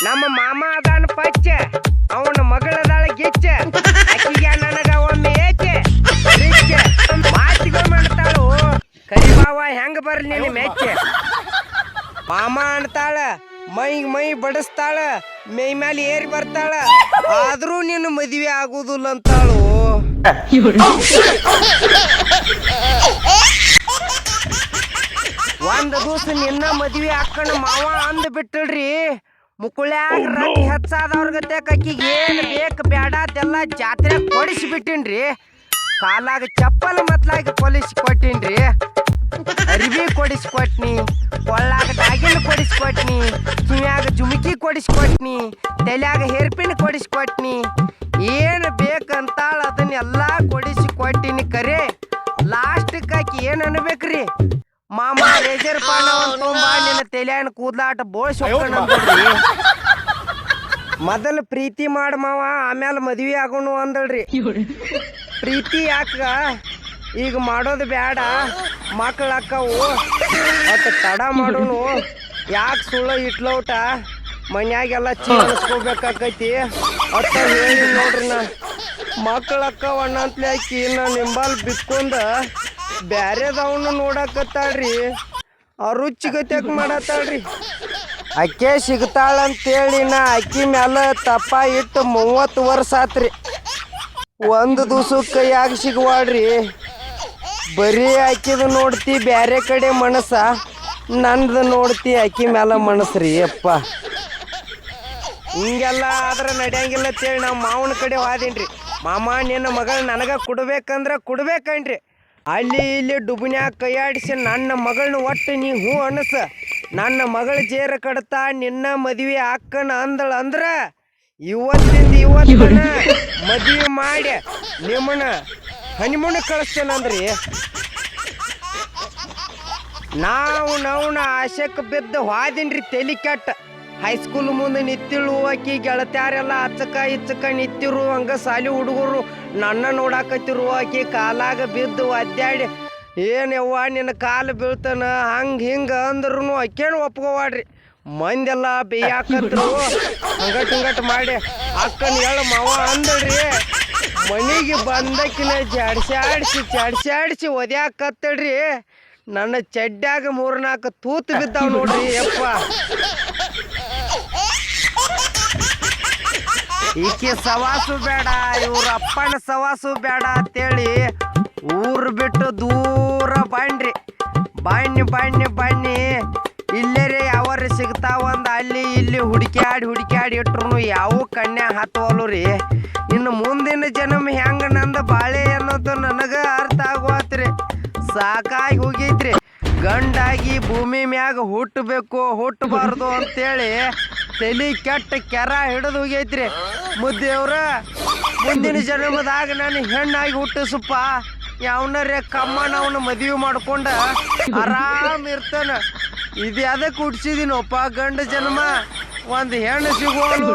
ನಮ್ಮ ಮಾಮ ಅದಾನ ಪಚ್ಚ ಅವನ ಮಗಳದಾಳ ಗಿಚ್ಚ ಅಕ್ಕಿಗೆ ನನಗ ಒಮ್ಮೆ ಏಚೆ ಮಾತಿಗೆ ಮಾಡ್ತಾಳು ಕರಿಬಾವ ಹೆಂಗ ಬರ್ಲಿ ನಿನ್ನ ಮೆಚ್ಚೆ ಮಾಮ ಅಂತಾಳ ಮೈ ಬಡಿಸ್ತಾಳ ಮೈ ಮೇಲೆ ಏರಿ ಬರ್ತಾಳ ಆದ್ರೂ ನಿನ್ನ ಮದುವೆ ಆಗುದಿಲ್ಲ ಅಂತಾಳು ಒಂದ್ ದಿವಸ ನಿನ್ನ ಮದ್ವಿ ಅಕ್ಕನ ಮಾವ ಅಂದ್ ಬಿಟ್ಟಳ್ರಿ ಮುಕುಳ್ಯಾಗ ರೊಟ್ಟಿ ಹೆಚ್ಚಾದವ್ರ ಗತೆ ಅಕ್ಕಿಗೆ ಏನ್ ಬೇಕು ಬೇಡ ಅದೆಲ್ಲ ಜಾತ್ರೆ ಕೊಡಿಸಿ ಬಿಟ್ಟಿನ್ರಿ ಕಾಲಾಗ ಚಪ್ಪಲ್ ಮತ್ಲಾಗ ಕೊಲಿಸಿ ಕೊಟ್ಟಿನ್ರಿ ಅರಿವಿ ಕೊಡಿಸಿ ಕೊಟ್ನಿ ಕೊಳ್ಳಾಗ ಡಾಗಿಲ್ ಕೊಡಿಸಿ ಕೊಟ್ನಿ ಕಿವ್ಯಾಗ ಜುಮಕಿ ಕೊಡಿಸಿ ಕೊಟ್ನಿ ತಲ್ಯಾಗ ಹೇರ್ಪಿನ್ ಕೊಡಿಸಿ ಕೊಟ್ನಿ ಏನ್ ಬೇಕಂತಾಳ ಅದನ್ನೆಲ್ಲ ಕೊಡಿಸಿ ಕೊಟ್ಟಿನಿ ಕರೆ ಲಾಸ್ಟಕ್ಕೆ ಆಕಿ ಏನ್ ಅನ್ಬೇಕ್ರಿ ಮಾಮ ರೇಜರ್ ಪಾನ ತುಂಬಾ ನಿನ್ನ ತಲೆಯನ್ನ ಕೂದ್ಲಾಟ ಬೋಳ್ಸಿ ಹೋಗ್ಕೊಂಡ್ರಿ ಮೊದಲು ಪ್ರೀತಿ ಮಾಡ ಮಾವ ಆಮೇಲೆ ಮದ್ವಿ ಆಗೋಣ ಅಂದಳ್ರಿ ಪ್ರೀತಿ ಯಾಕ ಈಗ ಮಾಡೋದು ಬೇಡ ಮಕ್ಳು ಅಕ್ಕವು ಮತ್ತು ತಡ ಮಾಡೋನು ಯಾಕೆ ಸುಳ್ಳು ಇಟ್ಲೌಟ ಮನ್ಯಾಗೆಲ್ಲ ಚೀನಿಸ್ಕೋಬೇಕಾಕೈತಿ ಅತ್ತ ಹೇಳಿ ನೋಡ್ರಿ ನಾ ಮಕ್ಳು ಅಕ್ಕವ ಅಣ್ಣಂತ್ಲೆ ಹಾಕಿ ನಾ ನಿಂಬಲ್ ಬಿತ್ಕೊಂಡ ಬ್ಯಾರೆದವನು ನೋಡಕತ್ತಾಳ್ರಿ ರುಚಿಗತ್ಯಾಕ ಮಾಡತ್ತಾಳ್ರಿ ಅಕ್ಕಿ ಸಿಗ್ತಾಳಂತೇಳಿ ನಾ ಅಕ್ಕಿ ಮ್ಯಾಲ ತಪ್ಪ ಇಟ್ಟು 30 ವರ್ಷ ಆತ್ರಿ ಒಂದು ದಿವ್ಸಕ್ಕೆ ಕೈಯಾಗ ಸಿಗುವಾಡ್ರಿ ಬರೀ ಅಕ್ಕಿದು ನೋಡ್ತಿ ಬ್ಯಾರೆ ಕಡೆ ಮನಸ್ಸ ನಂದು ನೋಡ್ತಿ ಅಕ್ಕಿ ಮ್ಯಾಲ ಮನಸ್ಸ್ರಿ ಅಪ್ಪ ಹಿಂಗೆಲ್ಲ ಆದ್ರೆ ನಡೆಯಂಗಿಲ್ಲ ಅಂತೇಳಿ ನಾವು ಮಾವನ ಕಡೆ ಹೋದೇನ್ರಿ ಮಾಮ ನಿನ್ನ ಮಗಳು ನನಗೆ ಕೊಡ್ಬೇಕಂದ್ರೆ ಕೊಡ್ಬೇಕನ್ರಿ ಅಲ್ಲಿ ಇಲ್ಲಿ ಡುಬ್ನ್ಯಾಗ ಕೈಯಾಡಿಸಿ ನನ್ನ ಮಗಳನ್ನ ಒಟ್ಟು ನೀ ಹ್ಞೂ ಅನಸ ನನ್ನ ಮಗಳ ಜೇರ ಕಡ್ತಾ ನಿನ್ನ ಮದುವೆ ಅಕ್ಕನ ಅಂದಳ ಅಂದ್ರೆ ಇವತ್ತಿಂದ ಇವತ್ತನ ಮದುವೆ ಮಾಡಿ ನಿಮ್ಮನ್ನ ಹನಿಮೂನ್ ಕಳಿಸ್ತೇನಂದ್ರಿ ನಾವು ಆಶಕ್ಕೆ ಬಿದ್ದು ಹೋದಿನ್ರಿ ತಲೆ ಕೆಟ್ಟ ಹೈಸ್ಕೂಲ್ ಮುಂದೆ ನಿತ್ತಿಳು ಆಕಿ ಗೆಳತ್ಯಾರೆಲ್ಲ ಅಚ್ಚಕ ಇಚ್ಚಕ ನಿತ್ತಿರು ಹಂಗ ಸಾಲಿ ಹುಡುಗರು ನನ್ನ ನೋಡಾಕತ್ತಿರು ಆಕಿ ಕಾಲಾಗ ಬಿದ್ದು ಒದ್ದಾಡಿ ಏನವ್ವ ನಿನ್ನ ಕಾಲು ಬೀಳ್ತಾನ ಹಂಗೆ ಹಿಂಗೆ ಅಂದ್ರೂ ಆಕೇನು ಒಪ್ಕೋವಾಡ್ರಿ ಮಂದೆಲ್ಲ ಬೇಯಾಕತ್ರು ಹಂಗಟ್ ಮಾಡಿ ಅಕ್ಕನ ಹೇಳ ಮಾವ ಅಂದಳ್ರಿ ಮನೆಗೆ ಬಂದಕಿನ ಜಾಡ್ಸಾಡಿಸಿ ಒದ್ಯಾಕತ್ತಳ್ರಿ ನನ್ನ ಚಡ್ಡ್ಯಾಗ 3-4 ತೂತು ಬಿದ್ದಾವ್ ನೋಡ್ರಿ ಯಪ್ಪ ಈಕೆ ಸವಾಸು ಬೇಡ ಇವ್ರ ಅಪ್ಪನ ಸವಾಸು ಬೇಡ ಅಂತೇಳಿ ಊರು ಬಿಟ್ಟು ದೂರ ಬನ್ನಿ ಇಲ್ಲೇ ರೀ ಯಾವ್ರ ಸಿಗ್ತಾವಂದ ಅಲ್ಲಿ ಇಲ್ಲಿ ಹುಡುಕ್ಯಾಡಿ ಇಟ್ರು ಯಾವ ಕನ್ಯಾ ಹತ್ತವಲ್ಲು ರೀ ಇನ್ನು ಮುಂದಿನ ಜನ್ಮ ಹೆಂಗ ನಂದು ಬಾಳೆ ಅನ್ನೋದು ನನಗೆ ಅರ್ಥ ಆಗುವತ್ರಿ ಸಾಕಾಗಿ ಹೋಗೈತ್ರಿ ಗಂಡಾಗಿ ಭೂಮಿ ಮ್ಯಾಗ ಹುಟ್ಟಬಾರ್ದು ಅಂತೇಳಿ ತಲೆ ಕೆಟ್ಟ ಕೆರ ಹಿಡಿದು ಹೋಗೈತ್ರಿ ಮುದ್ದೇವ್ರ ಮುಂದಿನ ಜನ್ಮದಾಗ ನಾನು ಹೆಣ್ಣಾಗಿ ಹುಟ್ಟಿಸಪ್ಪ ಯಾವನರೇ ಕಮ್ಮನವನ್ನ ಮದುವೆ ಮಾಡ್ಕೊಂಡ ಆರಾಮ್ ಇರ್ತಾನ ಇದು ಅದಕ್ಕೆ ಹುಟ್ಟಿಸಿದೀನಪ್ಪ ಗಂಡ ಜನ್ಮ ಒಂದು ಹೆಣ್ಣು ಸಿಗೋಲು